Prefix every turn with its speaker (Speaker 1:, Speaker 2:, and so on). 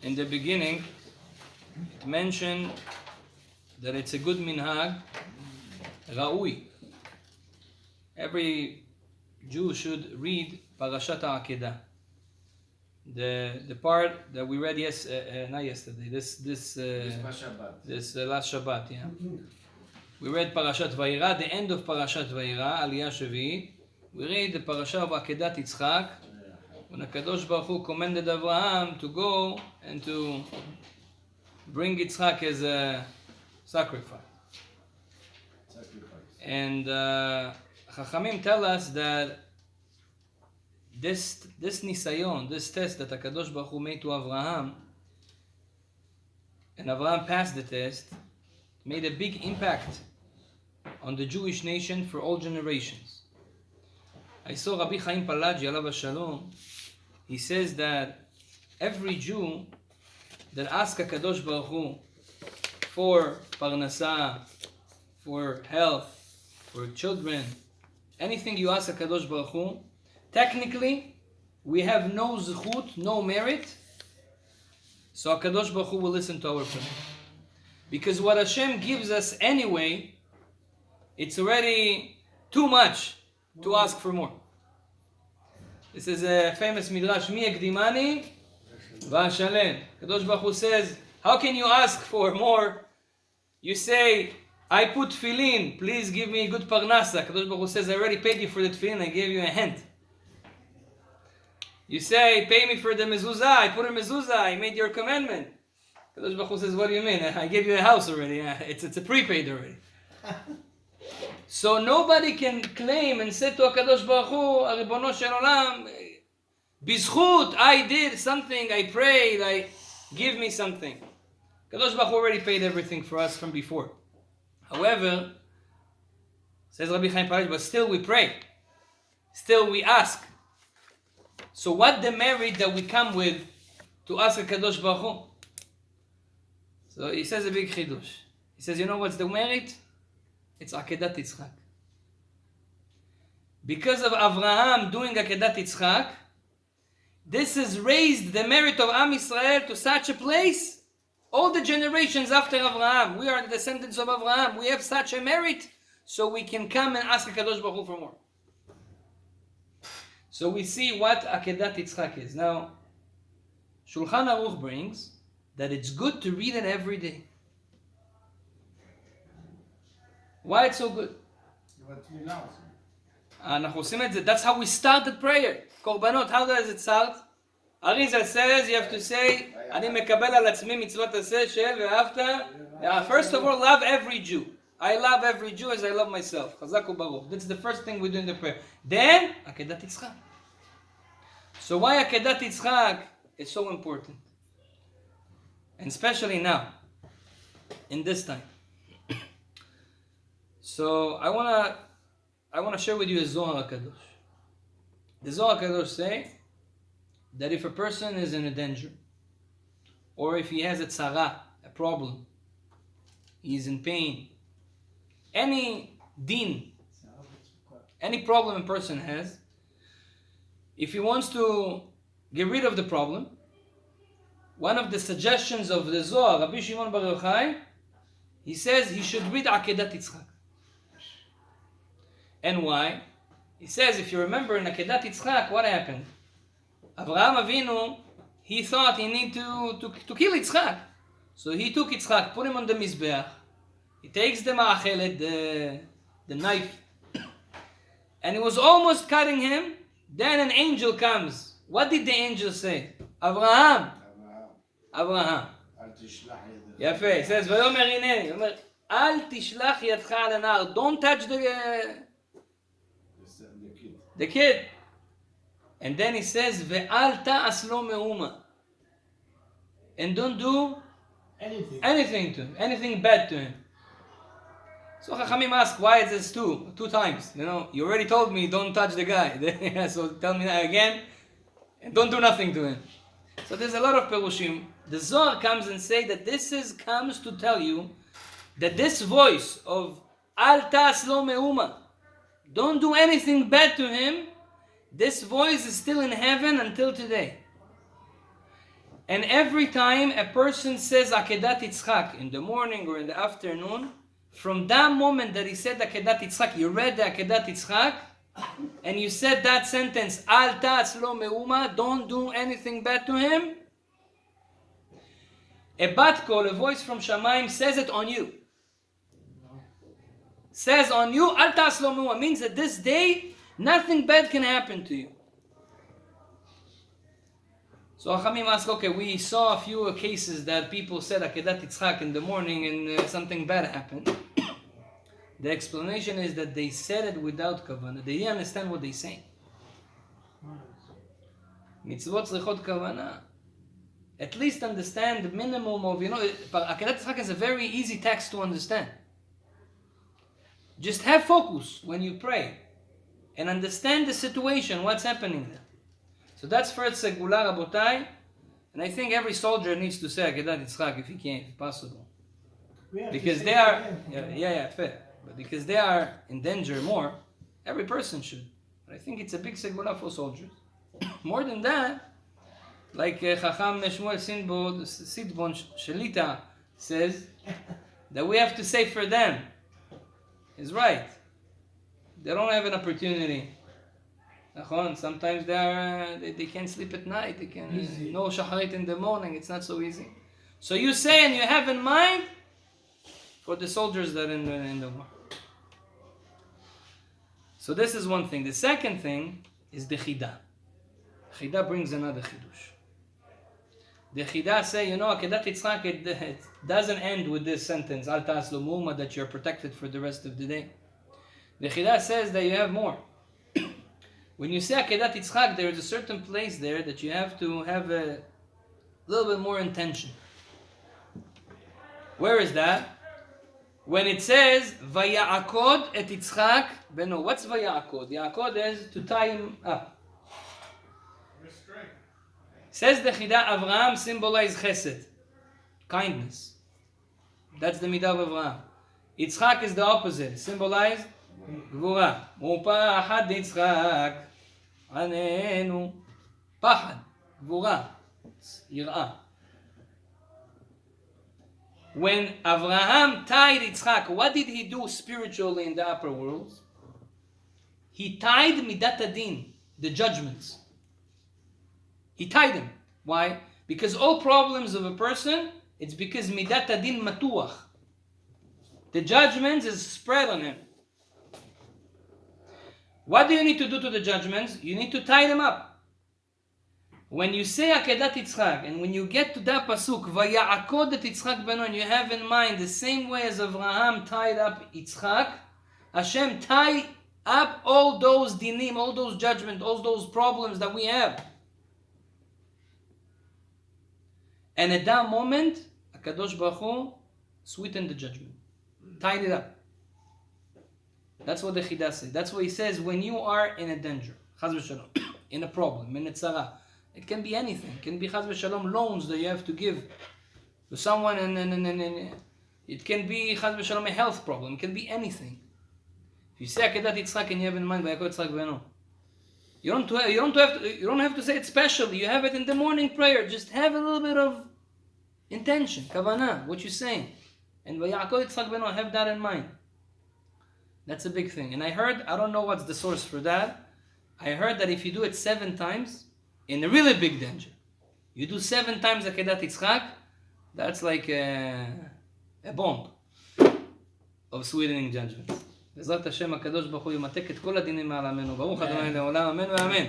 Speaker 1: in the beginning, it mentioned that it's a good minhag, ra'ui. Every Jew should read Parashat Akedat. The part that we read not yesterday, this last Shabbat, yeah. We read Parashat Vayera, the end of Parashat Vayera, Aliyah Shavi'it. We read the parasha of Akedat Itzhak, when Akadosh Baruch Hu commanded Abraham to go and to bring Yitzchak as a sacrifice. And Chachamim tell us that this nisayon, this test that Akadosh Baruch Hu made to Abraham, and Abraham passed the test, made a big impact on the Jewish nation for all generations. I saw Rabbi Chaim Palaji, alav shalom. He says that every Jew that asks HaKadosh Baruch Hu for parnasah, for health, for children, anything you ask HaKadosh Baruch Hu, technically we have no zechut, no merit, so HaKadosh Baruch Hu will listen to our prayer. Because what Hashem gives us anyway, it's already too much to ask for more. This is a famous midrash, Mi ekdimani v'ashalem. Kadosh Baruch Hu says, how can you ask for more? You say, I put tefillin, please give me good parnasa. Kadosh Baruch Hu says, I already paid you for the tefillin, I gave you a hint. You say, pay me for the mezuzah, I put a mezuzah, I made your commandment. Kadosh Baruch Hu says, what do you mean? I gave you a house already, it's a prepaid already. So nobody can claim and say to HaKadosh Baruch Hu, Ribono Shel Olam, Bizchut, I did something, I prayed, give me something. HaKadosh Baruch Hu already paid everything for us from before. However, says Rabbi Chaim Palaji, but still we pray. Still we ask. So what the merit that we come with to ask HaKadosh Baruch Hu? So he says a big chidush. He says, you know what's the merit? It's Akedat Itzhak. Because of Avraham doing Akedat Itzhak, this has raised the merit of Am Yisrael to such a place. All the generations after Avraham, we are the descendants of Avraham. We have such a merit, so we can come and ask HaKadosh Baruch Hu for more. So we see what Akedat Itzhak is. Now, Shulchan Aruch brings that it's good to read it every day. Why it's so good? That's how we start the prayer. Korbanot, how does it start? Arizal says you have to say, אני מקבל על עצמי מצוות עשה של ואהבת. First of all, love every Jew. I love every Jew as I love myself. Chazak u'baruch. That's the first thing we do in the prayer. Then, Akedat Itzhak. So why Akedat Itzhak is so important? And especially now, in this time. So I wanna share with you a Zohar HaKadosh. The Zohar HaKadosh say that if a person is in a danger, or if he has a tzara, a problem, he's in pain, any din, any problem a person has, if he wants to get rid of the problem, one of the suggestions of the Zohar, Rabbi Shimon Bar Yochai, he says he should read Akedat Itzhak. And why? He says, if you remember in Akedat Itzhak, what happened? Avraham Avinu, he thought he need to kill Yitzchak. So he took Yitzchak, put him on the Mizbeach. He takes the ma'achelet, the knife, and he was almost cutting him. Then an angel comes. What did the angel say? Avraham. יפה, he says, ויאמר הנני, אומר, אל תשלח ידך על הנער, don't touch the kid. And then he says, ואל תעש לו מאומה. And don't do anything to him, anything bad to him. So Chachamim ask, why is this two times? You know, you already told me don't touch the guy. So tell me that again, and don't do nothing to him. So there's a lot of perushim. The Zohar comes and say that comes to tell you that this voice of Al ta'as lo me'uma, don't do anything bad to him, this voice is still in heaven until today. And every time a person says Akedat Itzhak in the morning or in the afternoon, from that moment that he said Akedat Itzhak, you read the Akedat Itzhak, and you said that sentence, Al ta'as lo me'uma, don't do anything bad to him. A bat kol, a voice from Shamayim, says it on you. Says on you, Al ta'as lo me'uma, means that this day, nothing bad can happen to you. So Achamim ask, okay, we saw a few cases that people said Akedat Itzhak in the morning and something bad happened. The explanation is that they said it without Kavana. They didn't understand what they're saying. Mitzvot tzrichot Kavana. At least understand the minimum of, Akedat Itzhak is a very easy text to understand. Just have focus when you pray and understand the situation, what's happening there. So that's first segula, Rabotai, and I think every soldier needs to say Akedat Itzhak if he can, if possible, because they are, fair. But because they are in danger more, every person should. But I think it's a big segula for soldiers. More than that, like Chacham Shmuel Sidbon Shelita says, that we have to say for them. Is right. They don't have an opportunity. Sometimes they can't sleep at night. They can no shacharit in the morning. It's not so easy. So you say and you have in mind for the soldiers that are in the war. So this is one thing. The second thing is the chida. Chida brings another chidush. The chida say, Akedat Itzhak, it doesn't end with this sentence, Al ta'as lo me'uma, that you're protected for the rest of the day. The chida says that you have more. When you say Akedat Itzhak, there is a certain place there that you have to have a little bit more intention. Where is that? When it says, Vaya'akod et Yitzchak beno. What's Vaya'akod? Ya'akod is to tie him up. Restraint. Says the Chida, Avraham symbolizes chesed, kindness. That's the midah of Avraham. Yitzchak is the opposite, symbolize gvura. Upahad Yitzchak. Anenu. Pahad. Gvura. Yir'ah. When Avraham tied Yitzchak, what did he do spiritually in the upper worlds? He tied midat adin, the judgments. He tied them. Why? Because all problems of a person, it's because midat adin matuach. The judgments is spread on him. What do you need to do to the judgments? You need to tie them up. When you say Akedat Itzhak, and when you get to that pasuk, Vaya'akod et Yitzchak beno, and you have in mind the same way as Avraham tied up Yitzchak, Hashem tie up all those dinim, all those judgments, all those problems that we have. And at that moment, HaKadosh Baruch Hu sweetened the judgment. Tied it up. That's what the Chida says. That's what he says when you are in a danger, Chaz v'shalom, in a problem, in a tzara. It can be anything. It can be Chaz v'shalom loans that you have to give to someone, and it can be Chaz v'shalom a health problem. It can be anything. If you say Akedat Itzhak and you have in mind Yakobov Yitzchak beno, you don't have to say it specially. You have it in the morning prayer. Just have a little bit of intention, Kavana, what you're saying, and Yakobov Yitzchak beno, have that in mind. That's a big thing. And I heard, I don't know what's the source for that. I heard that if you do it 7 times, in a really big danger, you do 7 times Akedat Itzhak, that's like a bomb of sweetening judgments. בעזרת השם הקדוש ברוך הוא ימתק את כל הדינים מעל עמנו. ברוך ה' לעולם אמן ואמן.